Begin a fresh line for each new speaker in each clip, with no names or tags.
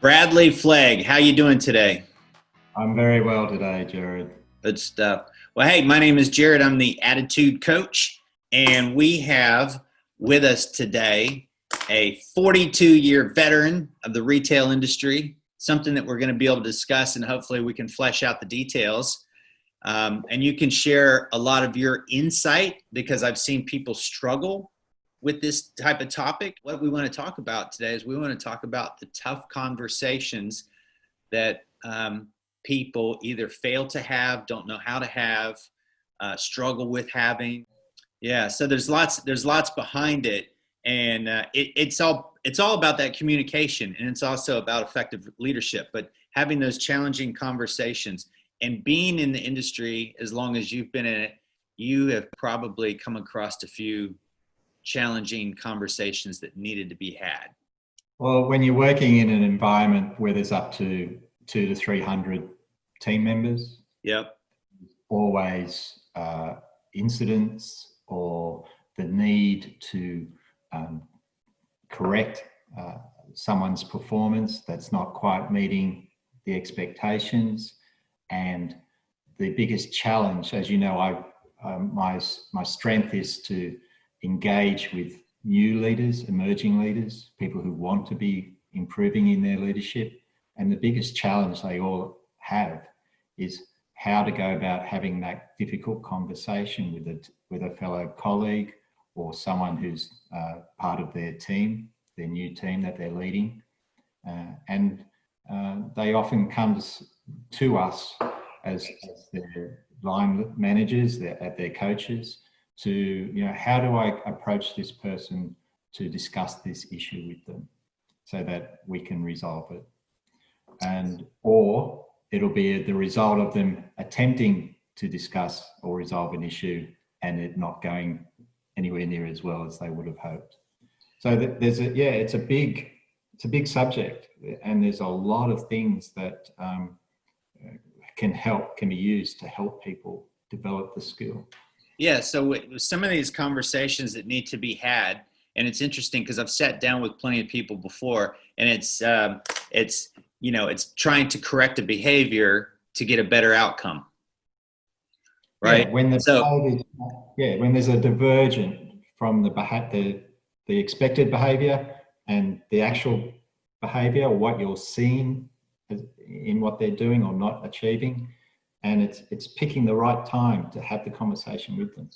Bradley Flegg, how you doing today?
I'm very well today, Jerrod.
Good stuff. Well, hey, my name is Jerrod. I'm the Attitude Coach, and we have with us today a 42-year veteran of the retail industry, something that we're going to be able to discuss, and hopefully we can flesh out the details. And you can share a lot of your insight because I've seen people struggle with this type of topic. What we want to talk about today is we want to talk about the tough conversations that people either fail to have, don't know how to have, struggle with having. Yeah, so there's lots behind it, and it's all about that communication, and it's also about effective leadership. But having those challenging conversations and being in the industry as long as you've been in it, you have probably come across a few challenging conversations that needed to be had.
Well, when you're working in an environment where there's up to 200 to 300 team members,
yep,
always incidents or the need to correct someone's performance that's not quite meeting the expectations. And the biggest challenge, as you know, my strength is to engage with new leaders, emerging leaders, people who want to be improving in their leadership. And the biggest challenge they all have is how to go about having that difficult conversation with a fellow colleague or someone who's part of their team, their new team that they're leading. And they often come to us as their line managers, their coaches, to, you know, how do I approach this person to discuss this issue with them so that we can resolve it? Or it'll be the result of them attempting to discuss or resolve an issue and it not going anywhere near as well as they would have hoped. So it's a big subject, and there's a lot of things that can be used to help people develop the skill.
Yeah, so some of these conversations that need to be had, and it's interesting because I've sat down with plenty of people before, and it's trying to correct a behavior to get a better outcome, right?
Yeah, when there's a divergent from the expected behavior and the actual behavior, or what you're seeing in what they're doing or not achieving. And it's picking the right time to have the conversation with them.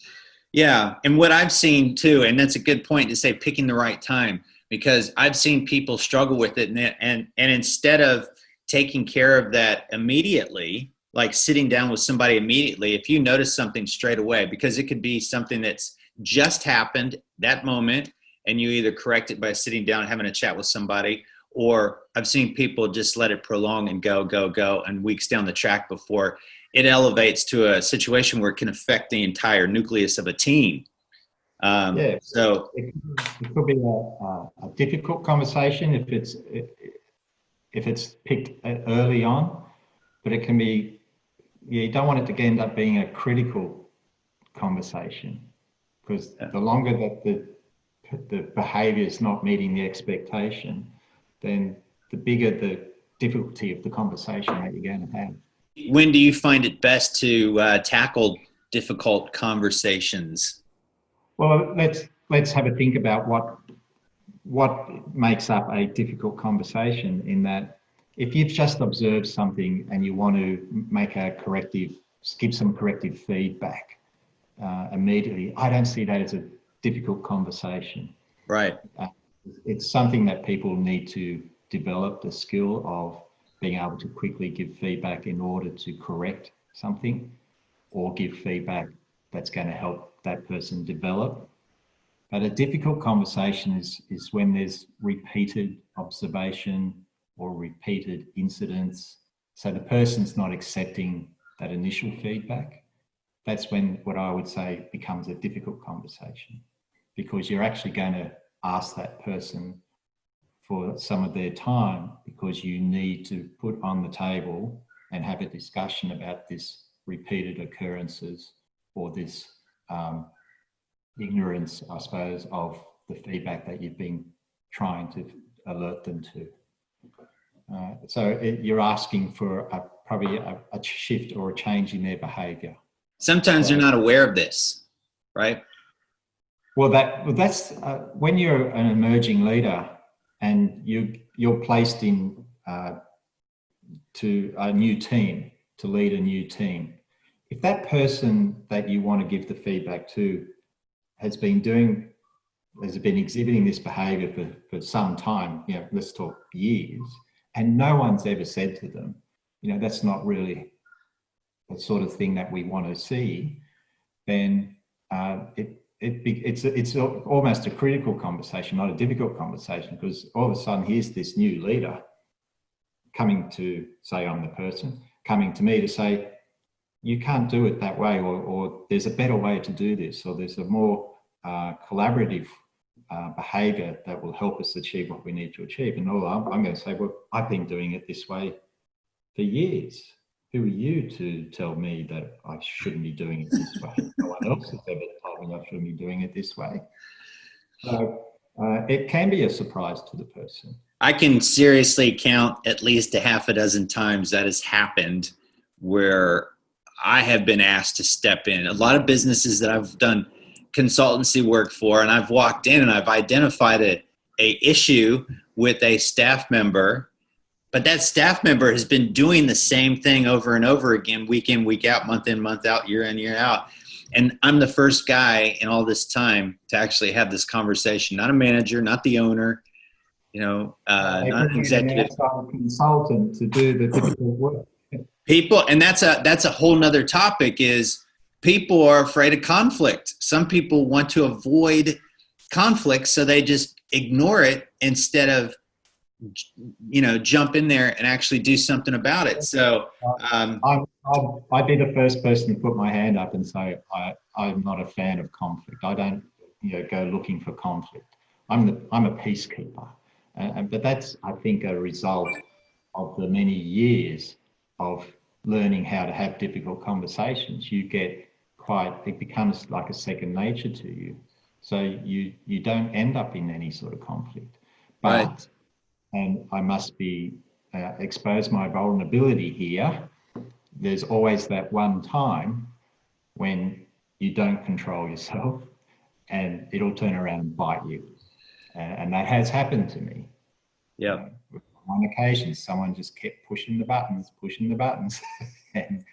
Yeah, and what I've seen too, and that's a good point to say, picking the right time, because I've seen people struggle with it, and instead of taking care of that immediately, like sitting down with somebody immediately, if you notice something straight away, because it could be something that's just happened that moment, and you either correct it by sitting down and having a chat with somebody, or I've seen people just let it prolong and go, and weeks down the track before it elevates to a situation where it can affect the entire nucleus of a team. So
it could be a difficult conversation if it's picked early on, but it can be, you don't want it to end up being a critical conversation, because the longer that the behavior is not meeting the expectation, then the bigger the difficulty of the conversation that you're going to have.
When do you find it best to tackle difficult conversations?
Well, let's have a think about what makes up a difficult conversation, in that if you've just observed something and you want to give some corrective feedback immediately, I don't see that as a difficult conversation.
Right.
It's something that people need to develop the skill of being able to quickly give feedback in order to correct something, or give feedback that's going to help that person develop. But a difficult conversation is when there's repeated observation or repeated incidents. So the person's not accepting that initial feedback. That's when what I would say becomes a difficult conversation, because you're actually going to ask that person for some of their time, because you need to put on the table and have a discussion about this repeated occurrences, or this ignorance, I suppose, of the feedback that you've been trying to alert them to. You're asking for probably a shift or a change in their behaviour.
Sometimes they're not aware of this, right?
Well, that's when you're an emerging leader and you're placed in to a new team, to lead a new team. If that person that you want to give the feedback to has been exhibiting this behaviour for some time, let's talk years, and no one's ever said to them, that's not really the sort of thing that we want to see, then it's almost a critical conversation, not a difficult conversation, because all of a sudden here's this new leader coming to say, I'm the person, coming to me to say, you can't do it that way, or there's a better way to do this, or there's a more collaborative behaviour that will help us achieve what we need to achieve. And I'm going to say, well, I've been doing it this way for years. Who are you to tell me that I shouldn't be doing it this way? No one else has ever told me I shouldn't be doing it this way. So it can be a surprise to the person.
I can seriously count at least a half a dozen times that has happened where I have been asked to step in. A lot of businesses that I've done consultancy work for, and I've walked in and I've identified a issue with a staff member, but that staff member has been doing the same thing over and over again, week in, week out, month in, month out, year in, year out. And I'm the first guy in all this time to actually have this conversation, not a manager, not the owner, not an executive.
Consultant to do the difficult work.
People, and that's a whole nother topic, is people are afraid of conflict. Some people want to avoid conflict, so they just ignore it instead of, jump in there and actually do something about it. So
I'd be the first person to put my hand up and say, I'm not a fan of conflict. I don't, go looking for conflict. I'm a peacekeeper. But that's, I think, a result of the many years of learning how to have difficult conversations. It becomes like a second nature to you. So you don't end up in any sort of conflict. But,
right.
And I must expose my vulnerability here. There's always that one time when you don't control yourself and it'll turn around and bite you. And that has happened to me.
Yeah.
On one occasion, someone just kept pushing the buttons. And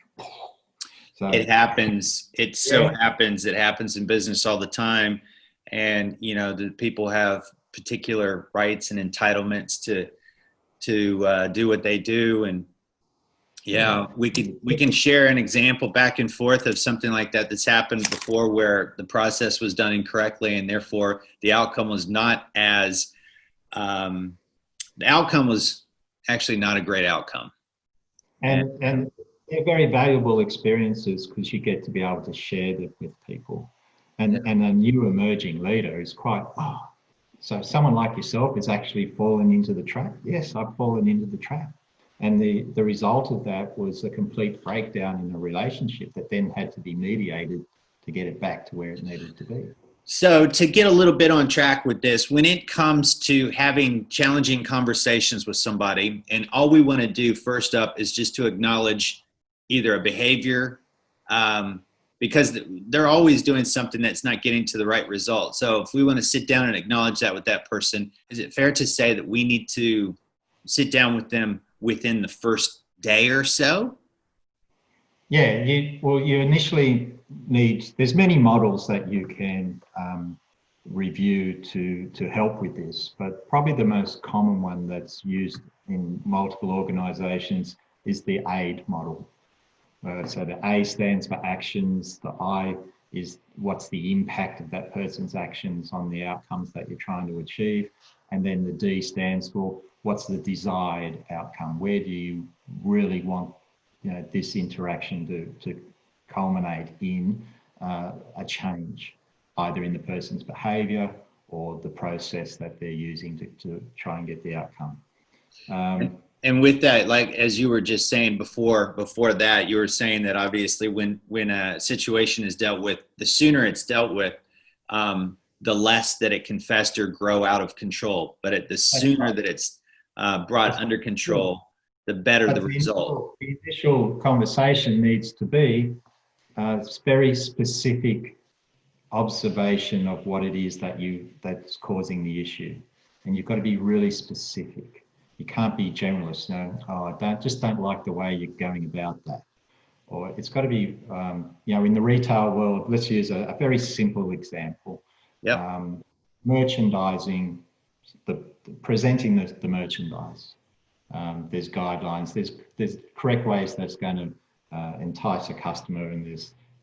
so
it happens. Happens. It happens in business all the time. And, the people have particular rights and entitlements to do what they do. And we can share an example back and forth of something like that's happened before, where the process was done incorrectly and therefore the outcome was not as the outcome was actually not a great outcome.
And they're very valuable experiences because you get to be able to share that with people. And a new emerging leader is so someone like yourself is actually fallen into the trap. Yes, I've fallen into the trap. And the result of that was a complete breakdown in a relationship that then had to be mediated to get it back to where it needed to be.
So to get a little bit on track with this, when it comes to having challenging conversations with somebody, and all we want to do first up is just to acknowledge either a behavior, because they're always doing something that's not getting to the right result. So if we want to sit down and acknowledge that with that person, is it fair to say that we need to sit down with them within the first day or so?
Yeah, you initially need, there's many models that you can review to help with this, but probably the most common one that's used in multiple organizations is the AID model. So the A stands for actions, the I is what's the impact of that person's actions on the outcomes that you're trying to achieve, and then the D stands for what's the desired outcome. Where do you really want this interaction to culminate in a change, either in the person's behaviour or the process that they're using to try and get the outcome.
And with that, like as you were just saying before that, you were saying that obviously when a situation is dealt with, the sooner it's dealt with, the less that it can fester, grow out of control. But the sooner that it's brought under control, the better the result.
The initial conversation needs to be very specific observation of what it is that's causing the issue, and you've got to be really specific. You can't be generalist. No, oh, I don't like the way you're going about that. Or it's got to be, in the retail world. Let's use a very simple example.
Yep.
Merchandising, presenting the merchandise. There's guidelines. There's correct ways that's going to entice a customer, and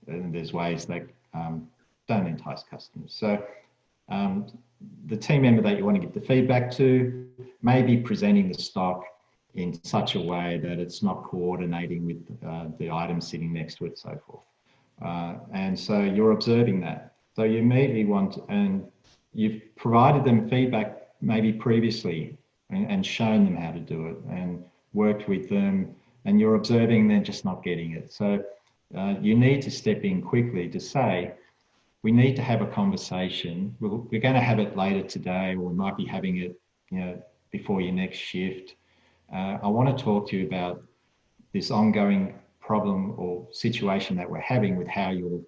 there's ways that don't entice customers. So the team member that you want to give the feedback to may be presenting the stock in such a way that it's not coordinating with the items sitting next to it, so forth. And so you're observing that. So you immediately and you've provided them feedback maybe previously and shown them how to do it and worked with them, and you're observing they're just not getting it. So you need to step in quickly to say, we need to have a conversation. We're going to have it later today, or we might be having it, before your next shift. I want to talk to you about this ongoing problem or situation that we're having with how you're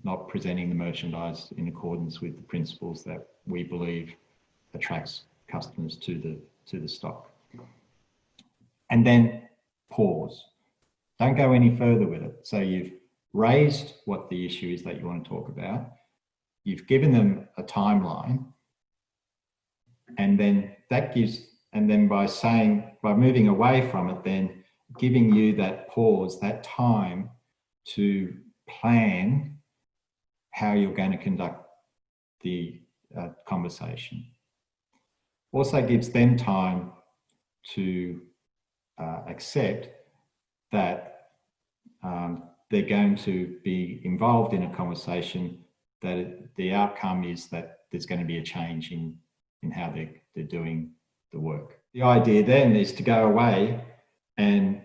not presenting the merchandise in accordance with the principles that we believe attracts customers to the stock. And then pause. Don't go any further with it. So you've raised what the issue is that you want to talk about. You've given them a timeline, and then by moving away from it, then giving you that pause, that time to plan how you're going to conduct the conversation. Also gives them time to accept that they're going to be involved in a conversation, that the outcome is that there's going to be a change in how they're doing the work. The idea then is to go away and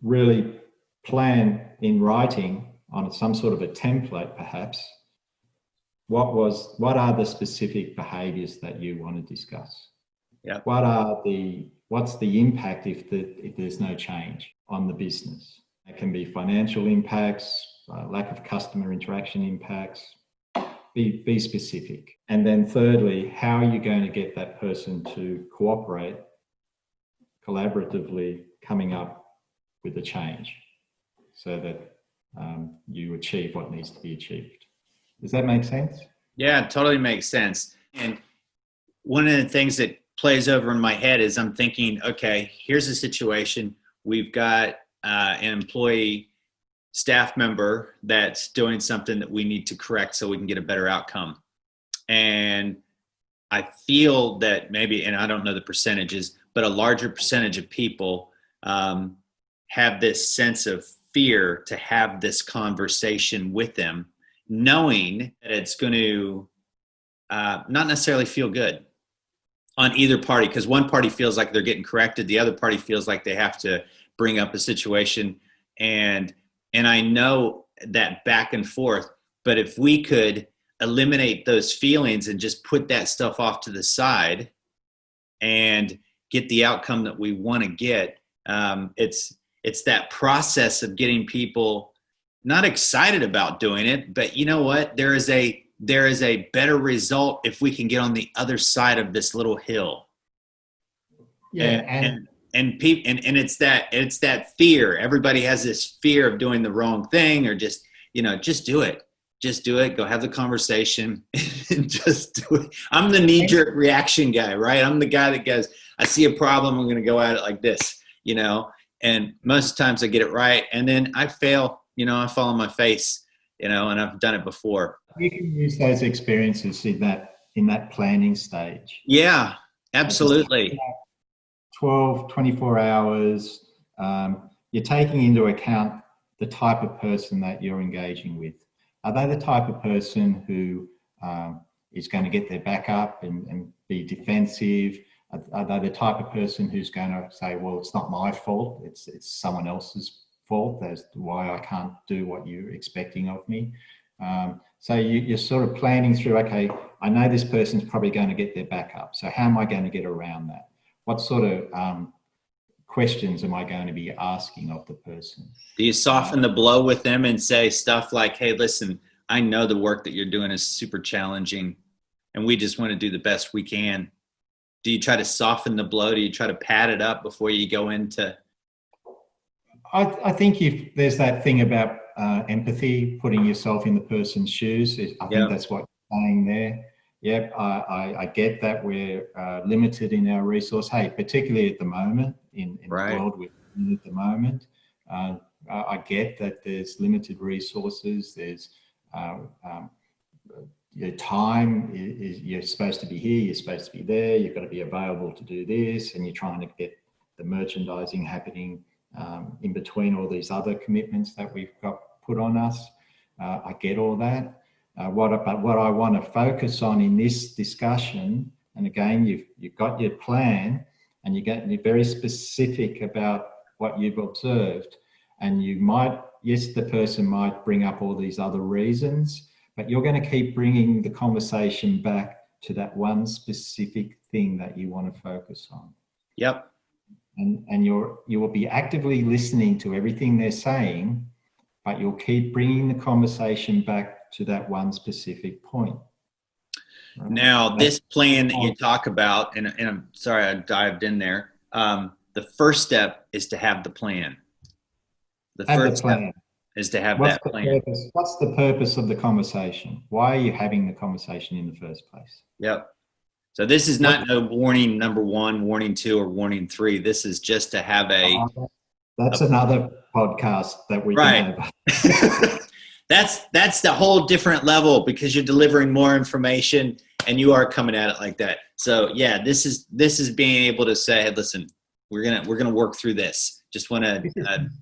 really plan in writing on some sort of a template, perhaps, what are the specific behaviours that you want to discuss?
Yeah.
What's the impact if there's no change on the business? It can be financial impacts, lack of customer interaction impacts. Be specific. And then thirdly, how are you going to get that person to cooperate collaboratively, coming up with a change so that you achieve what needs to be achieved? Does that make sense?
Yeah, it totally makes sense. And one of the things that plays over in my head is I'm thinking, okay, here's a situation. We've got an employee staff member that's doing something that we need to correct so we can get a better outcome. And I feel that maybe, and I don't know the percentages, but a larger percentage of people have this sense of fear to have this conversation with them, knowing that it's going to not necessarily feel good on either party, because one party feels like they're getting corrected, the other party feels like they have to bring up a situation, and I know that back and forth. But if we could eliminate those feelings and just put that stuff off to the side and get the outcome that we want to get, it's that process of getting people not excited about doing it, but you know what? There is a better result if we can get on the other side of this little hill.
Yeah,
and it's that fear. Everybody has this fear of doing the wrong thing, or just do it. Just do it. Go have the conversation and just do it. I'm the knee-jerk reaction guy, right? I'm the guy that goes, I see a problem, I'm going to go at it like this, and most times I get it right. And then I fail, I fall on my face, and I've done it before.
You can use those experiences in that planning stage.
Yeah, absolutely.
12, 24 hours, you're taking into account the type of person that you're engaging with. Are they the type of person who is going to get their back up and be defensive? Are they the type of person who's going to say, well, it's not my fault, it's someone else's fault as to why I can't do what you're expecting of me? So you're sort of planning through, okay, I know this person's probably going to get their back up, so how am I going to get around that? what sort of questions am I going to be asking of the person?
Do you soften the blow with them and say stuff like, hey, listen, I know the work that you're doing is super challenging and we just want to do the best we can? Do you try to soften the blow? Do you try to pad it up before you go into?
I think if there's that thing about empathy, putting yourself in the person's shoes, I think that's what you're saying there. Yep, I get that we're limited in our resource. Hey, particularly at the moment, in the world we're in at the moment, I get that there's limited resources. There's your time is you're supposed to be here, you're supposed to be there, you've got to be available to do this, and you're trying to get the merchandising happening in between all these other commitments that we've got put on us. I get all that. What I want to focus on in this discussion, and again, you've got your plan and you're very specific about what you've observed, and you might, yes, the person might bring up all these other reasons, but you're going to keep bringing the conversation back to that one specific thing that you want to focus on.
Yep.
And you will be actively listening to everything they're saying, but you'll keep bringing the conversation back to that one specific point. Right?
Now, this plan that you talk about, and I'm sorry I dived in there, the first step is to have the plan. The first step is to have that plan.
What's the purpose of the conversation? Why are you having the conversation in the first place?
Yep. So this is not no warning number 1, warning 2, or warning 3. This is just to have
that's another podcast that we can have.
That's the whole different level, because you're delivering more information and you are coming at it like that. So yeah, this is being able to say, hey, listen, we're gonna work through this. Just want to.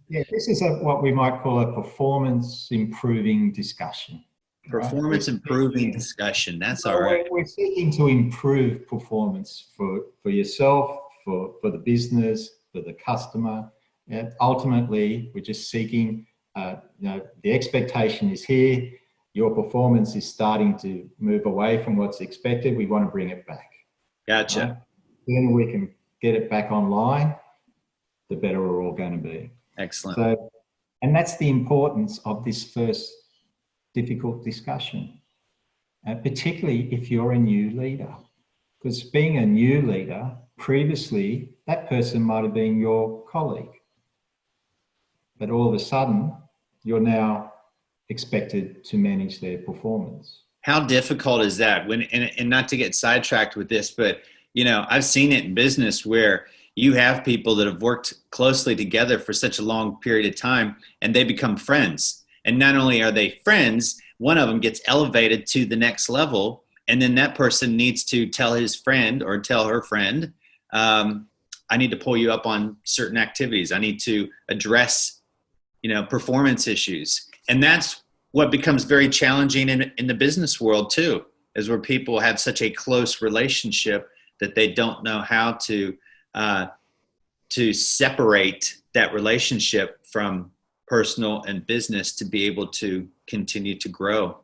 This is what we might call a performance improving discussion.
Performance improving discussion. That's all right.
We're seeking to improve performance for yourself, for the business, for the customer. And ultimately, we're just seeking, the expectation is here. Your performance is starting to move away from what's expected. We want to bring it back.
Gotcha.
Right? The sooner we can get it back online, the better we're all going to be.
Excellent.
So, and that's the importance of this first difficult discussion, particularly if you're a new leader. Because being a new leader, previously, that person might have been your colleague. But all of a sudden, you're now expected to manage their performance.
How difficult is that? And not to get sidetracked with this, but I've seen it in business where you have people that have worked closely together for such a long period of time, and they become friends. And not only are they friends, one of them gets elevated to the next level, and then that person needs to tell his friend or tell her friend, I need to pull you up on certain activities. I need to address performance issues. And that's what becomes very challenging in the business world too, is where people have such a close relationship that they don't know how to separate that relationship from personal and business to be able to continue to grow.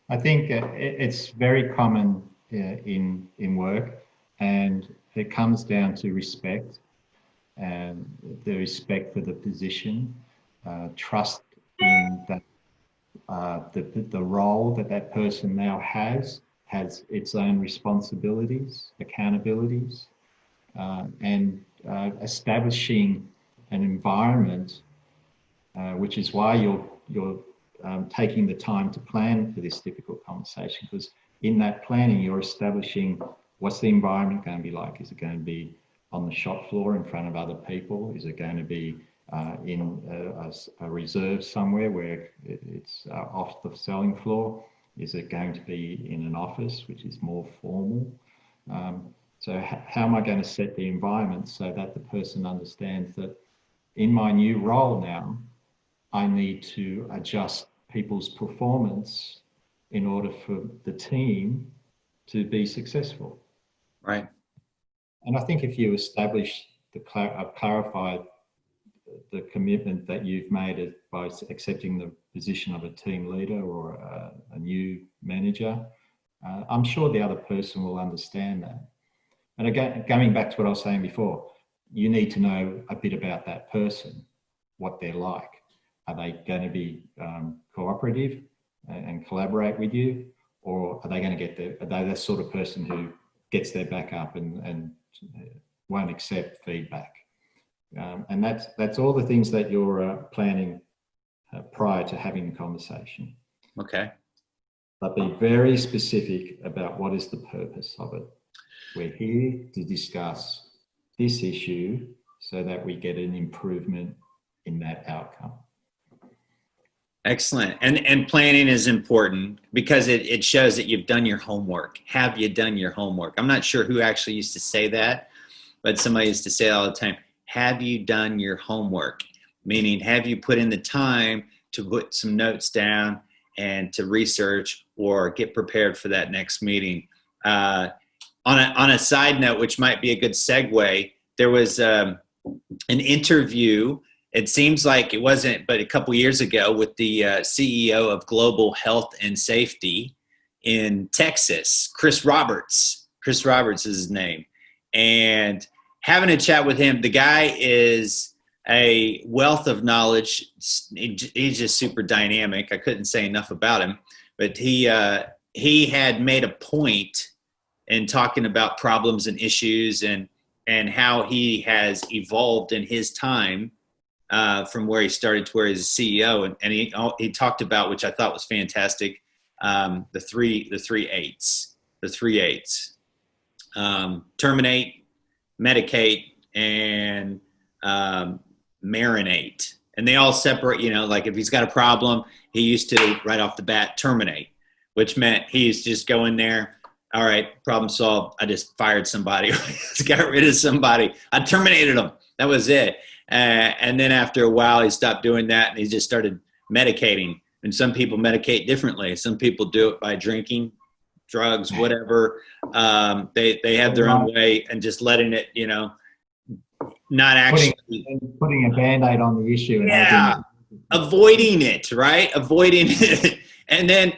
I think it's very common in work, and it comes down to respect, and the respect for the position, trust in that the role that person now has its own responsibilities, accountabilities, and establishing an environment, which is why you're taking the time to plan for this difficult conversation, because in that planning you're establishing what's the environment going to be like. Is it going to be on the shop floor in front of other people? Is it going to be in a reserve somewhere where it's off the selling floor? Is it going to be in an office, which is more formal? So how am I going to set the environment so that the person understands that in my new role now, I need to adjust people's performance in order for the team to be successful.
Right.
And I think if you establish clarify the commitment that you've made by accepting the position of a team leader or a new manager, I'm sure the other person will understand that. And again, going back to what I was saying before, you need to know a bit about that person, what they're like. Are they going to be cooperative and collaborate with you? Or are they going to are they the sort of person who gets their back up and won't accept feedback? And that's all the things that you're planning prior to having the conversation.
Okay.
But be very specific about what is the purpose of it. We're here to discuss this issue so that we get an improvement in that outcome.
Excellent. And planning is important because it shows that you've done your homework. Have you done your homework? I'm not sure who actually used to say that, but somebody used to say it all the time. Have you done your homework? Meaning, have you put in the time to put some notes down and to research or get prepared for that next meeting? On a side note, which might be a good segue, there was an interview. It seems like it wasn't, but a couple years ago with the CEO of Global Health and Safety in Texas, Chris Roberts. Chris Roberts is his name. And having a chat with him, the guy is a wealth of knowledge. He's just super dynamic. I couldn't say enough about him, but he had made a point in talking about problems and issues and how he has evolved in his time from where he started to where he's a CEO. And he talked about, which I thought was fantastic, the three eights. Terminate, medicate, and marinate. And they all separate, like if he's got a problem, he used to right off the bat terminate, which meant he used to just go in there. All right, problem solved. I just fired somebody. Just got rid of somebody. I terminated them. That was it. And then after a while, he stopped doing that and he just started medicating. And some people medicate differently. Some people do it by drinking, drugs, whatever. They have their own way and just letting it, not actually
putting a Band-Aid on the issue. And
avoiding it, right? Avoiding it. And then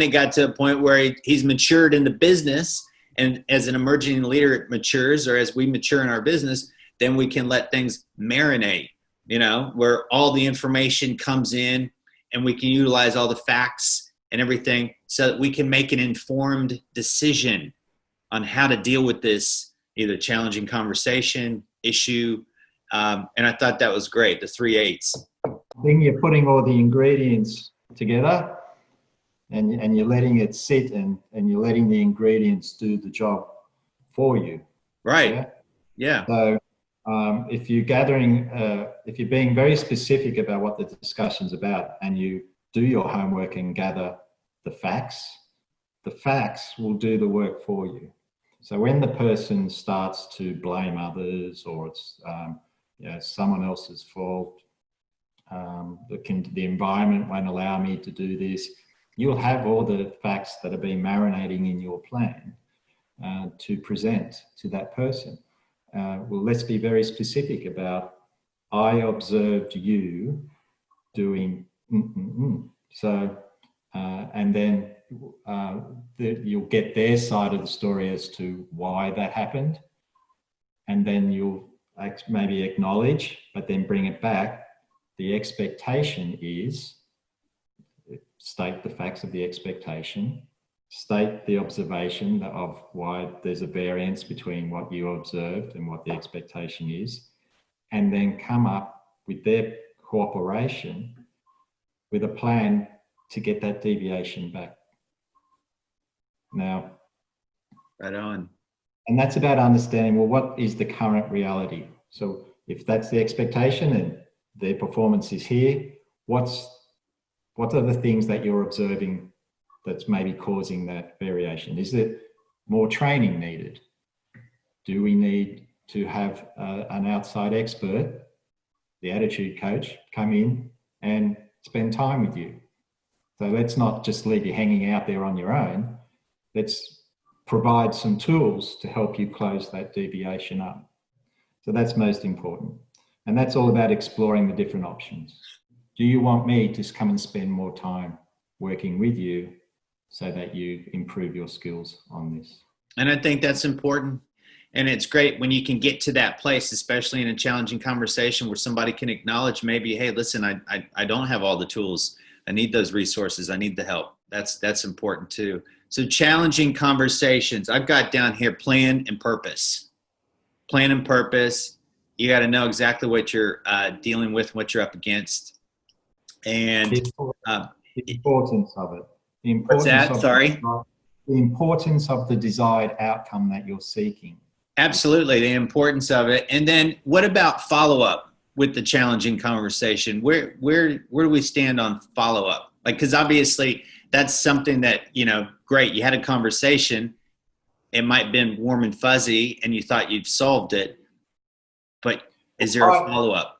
it got to a point where he's matured in the business. And as an emerging leader matures, or as we mature in our business, then we can let things marinate, where all the information comes in and we can utilize all the facts and everything so that we can make an informed decision on how to deal with this either challenging conversation, issue. And I thought that was great, the 3 8s.
Then you're putting all the ingredients together and you're letting it sit and you're letting the ingredients do the job for you.
Right. Yeah.
So if you're being very specific about what the discussion's about and you do your homework and gather the facts will do the work for you. So when the person starts to blame others or it's someone else's fault, the environment won't allow me to do this, you'll have all the facts that have been marinating in your plan to present to that person. Well, let's be very specific about, I observed you doing So, and then you'll get their side of the story as to why that happened. And then you'll maybe acknowledge, but then bring it back. The expectation is, state the facts of the expectation, state the observation of why there's a variance between what you observed and what the expectation is, and then come up with their cooperation with a plan to get that deviation back. Now,
right on.
And that's about understanding, well, what is the current reality? So if that's the expectation and their performance is here, what are the things that you're observing that's maybe causing that variation? Is it more training needed? Do we need to have an outside expert, the attitude coach, come in and spend time with you? So let's not just leave you hanging out there on your own. Let's provide some tools to help you close that deviation up. So that's most important. And that's all about exploring the different options. Do you want me to come and spend more time working with you so that you improve your skills on this?
And I think that's important. And it's great when you can get to that place, especially in a challenging conversation where somebody can acknowledge maybe, hey, listen, I don't have all the tools. I need those resources. I need the help. That's important too. So challenging conversations. I've got down here plan and purpose. Plan and purpose. You got to know exactly what you're dealing with, what you're up against. And
the importance of it. The
what's
importance
that?
of
Sorry?
the importance of the desired outcome that you're seeking.
Absolutely, the importance of it. And then what about follow-up with the challenging conversation? Where do we stand on follow-up? Like, because obviously that's something that, you know, great, you had a conversation, it might have been warm and fuzzy and you thought you'd solved it, but is there a follow-up?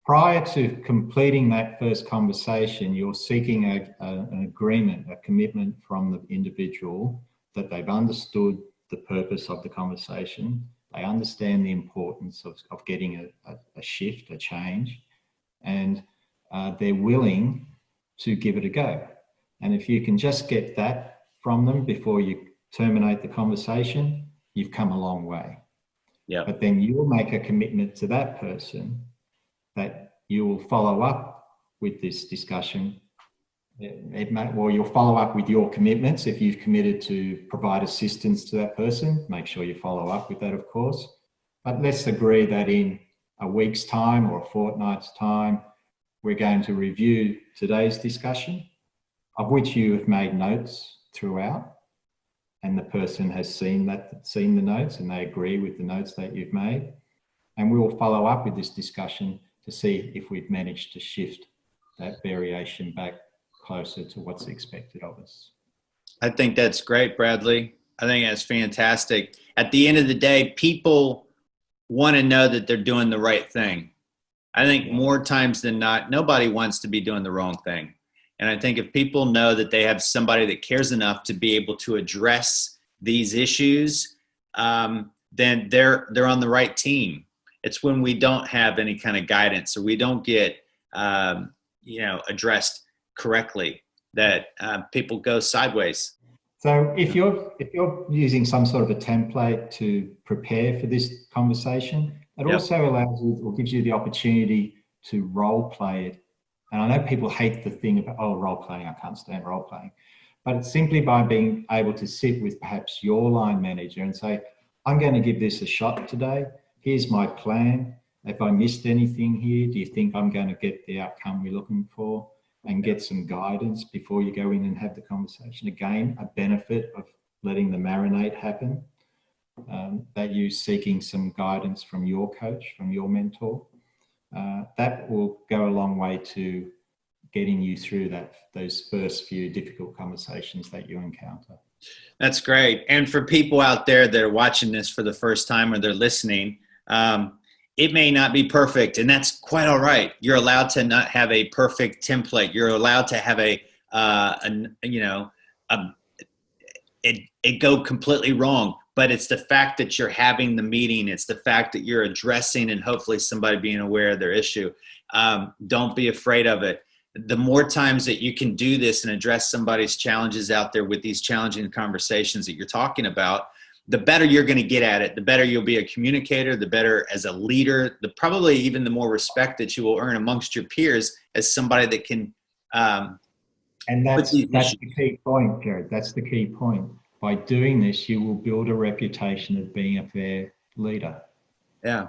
Prior to completing that first conversation, you're seeking an agreement, a commitment from the individual that they've understood the purpose of the conversation, they understand the importance of getting a shift, a change, and they're willing to give it a go. And if you can just get that from them before you terminate the conversation, you've come a long way.
Yeah.
But then you'll make a commitment to that person that you will follow up with this discussion. Or you'll follow up with your commitments. If you've committed to provide assistance to that person, make sure you follow up with that, of course. But let's agree that in a week's time or a fortnight's time, we're going to review today's discussion, of which you have made notes throughout, and the person has seen the notes and they agree with the notes that you've made. And we will follow up with this discussion to see if we've managed to shift that variation back closer to what's expected of us.
I think that's great, Bradley. I think that's fantastic. At the end of the day, people want to know that they're doing the right thing. I think more times than not, nobody wants to be doing the wrong thing. And I think if people know that they have somebody that cares enough to be able to address these issues, then they're on the right team. It's when we don't have any kind of guidance or we don't get addressed correctly that people go sideways.
So if you're using some sort of a template to prepare for this conversation, it also allows you or gives you the opportunity to role play it. And I know people hate the thing about, oh, role playing, I can't stand role playing. But it's simply by being able to sit with perhaps your line manager and say, I'm going to give this a shot today. Here's my plan. If I missed anything here, do you think I'm going to get the outcome we're looking for? And get some guidance before you go in and have the conversation. Again, a benefit of letting the marinate happen, that you seeking some guidance from your coach, from your mentor. That will go a long way to getting you through those first few difficult conversations that you encounter.
That's great. And for people out there that are watching this for the first time or they're listening, it may not be perfect, and that's quite all right. You're allowed to not have a perfect template. You're allowed to have it go completely wrong. But it's the fact that you're having the meeting. It's the fact that you're addressing and hopefully somebody being aware of their issue. Don't be afraid of it. The more times that you can do this and address somebody's challenges out there with these challenging conversations that you're talking about, the better you're going to get at it, the better you'll be a communicator, the better as a leader, probably even the more respect that you will earn amongst your peers as somebody that can.
And that's the key point, Jerrod. That's the key point. By doing this, you will build a reputation of being a fair leader.
Yeah.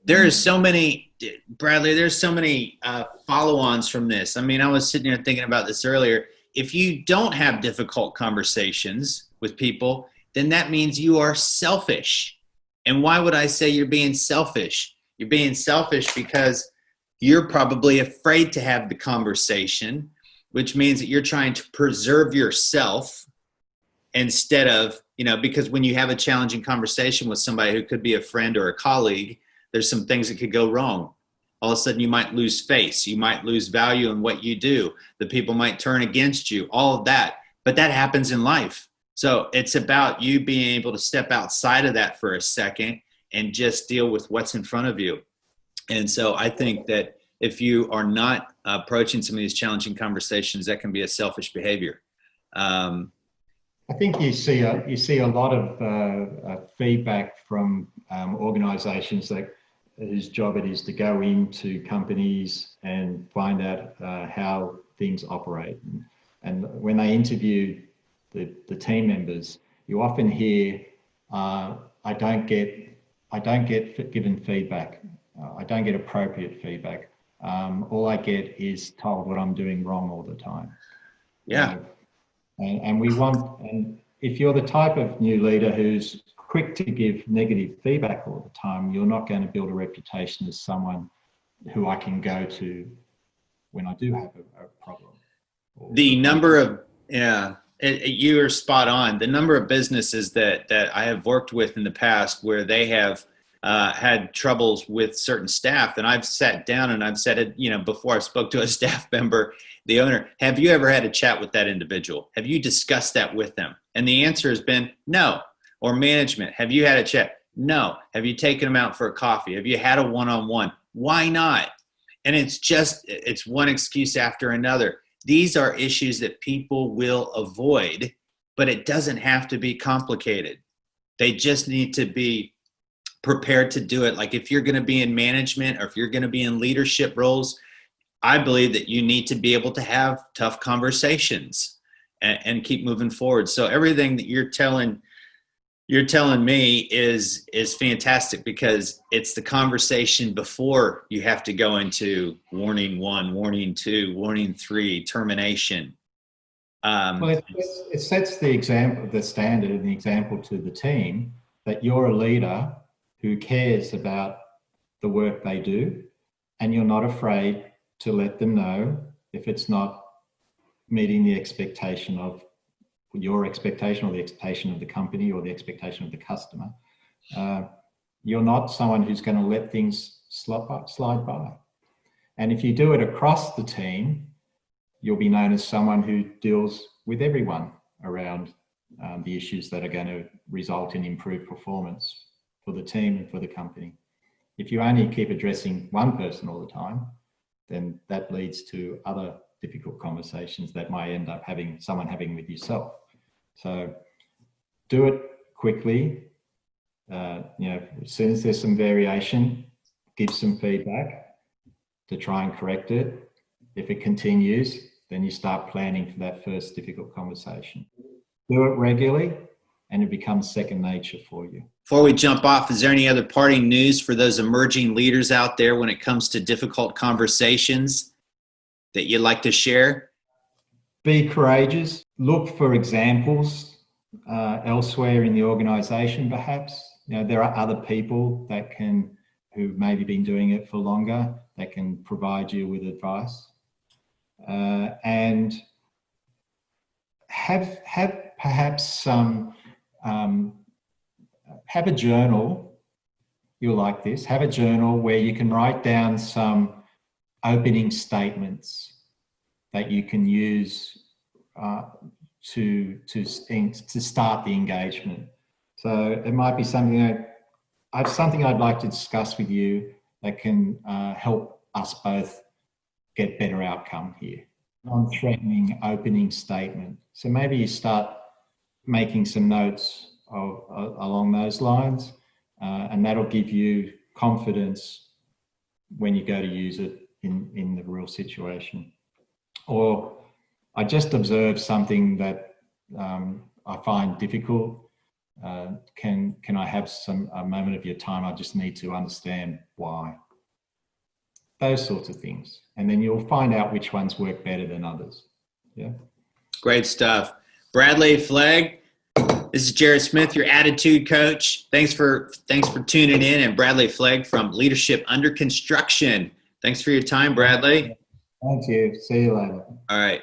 There is so many, Bradley, there's so many follow-ons from this. I mean, I was sitting here thinking about this earlier. If you don't have difficult conversations with people, then that means you are selfish. And why would I say you're being selfish? You're being selfish because you're probably afraid to have the conversation, which means that you're trying to preserve yourself instead of, because when you have a challenging conversation with somebody who could be a friend or a colleague, there's some things that could go wrong. All of a sudden you might lose face. You might lose value in what you do. The people might turn against you, all of that. But that happens in life. So it's about you being able to step outside of that for a second and just deal with what's in front of you. And so I think that if you are not approaching some of these challenging conversations, that can be a selfish behavior.
I think you see a lot of feedback from organisations whose job it is to go into companies and find out how things operate. And when they interview the team members, you often hear, "I don't get given feedback. I don't get appropriate feedback. All I get is told what I'm doing wrong all the time."
Yeah.
And if you're the type of new leader who's quick to give negative feedback all the time, you're not going to build a reputation as someone who I can go to when I do have a problem.
The number of, you are spot on. The number of businesses that I have worked with in the past where they have had troubles with certain staff, and I've sat down and I've said it, before I spoke to a staff member, the owner, have you ever had a chat with that individual? Have you discussed that with them? And the answer has been no. Or management, have you had a chat? No. Have you taken them out for a coffee? Have you had a one-on-one? Why not? And it's one excuse after another. These are issues that people will avoid, but it doesn't have to be complicated. They just need to be prepared to do it. Like if you're going to be in management or if you're going to be in leadership roles, I believe that you need to be able to have tough conversations and keep moving forward. So everything that you're telling me is fantastic, because it's the conversation before you have to go into warning 1, warning 2, warning 3, termination.
Well, it sets the example, the standard and the example to the team that you're a leader who cares about the work they do, and you're not afraid to let them know if it's not meeting the expectation of your expectation or the expectation of the company or the expectation of the customer. You're not someone who's going to let things slide by. And if you do it across the team, you'll be known as someone who deals with everyone around the issues that are going to result in improved performance for the team and for the company. If you only keep addressing one person all the time, then that leads to other difficult conversations that might end up having with yourself. So do it quickly. As soon as there's some variation, give some feedback to try and correct it. If it continues, then you start planning for that first difficult conversation. Do it regularly and it becomes second nature for you.
Before we jump off, is there any other parting news for those emerging leaders out there when it comes to difficult conversations that you'd like to share?
Be courageous. Look for examples elsewhere in the organisation, perhaps. There are other people who've maybe been doing it for longer that can provide you with advice. And have perhaps have a journal. You'll like this. Have a journal where you can write down some opening statements that you can use to start the engagement. So it might be something I'd like to discuss with you that can help us both get better outcome here. Non-threatening opening statement. So maybe you start making some notes along those lines, and that'll give you confidence when you go to use it in the real situation. Or I just observed something that I find difficult. Can I have a moment of your time? I just need to understand why. Those sorts of things. And then you'll find out which ones work better than others. Yeah.
Great stuff. Bradley, Flegg, this is Jerrod Smith, your attitude coach. Thanks for tuning in. And Bradley Flegg from Leadership Under Construction. Thanks for your time, Bradley.
Thank you. See you later.
All right.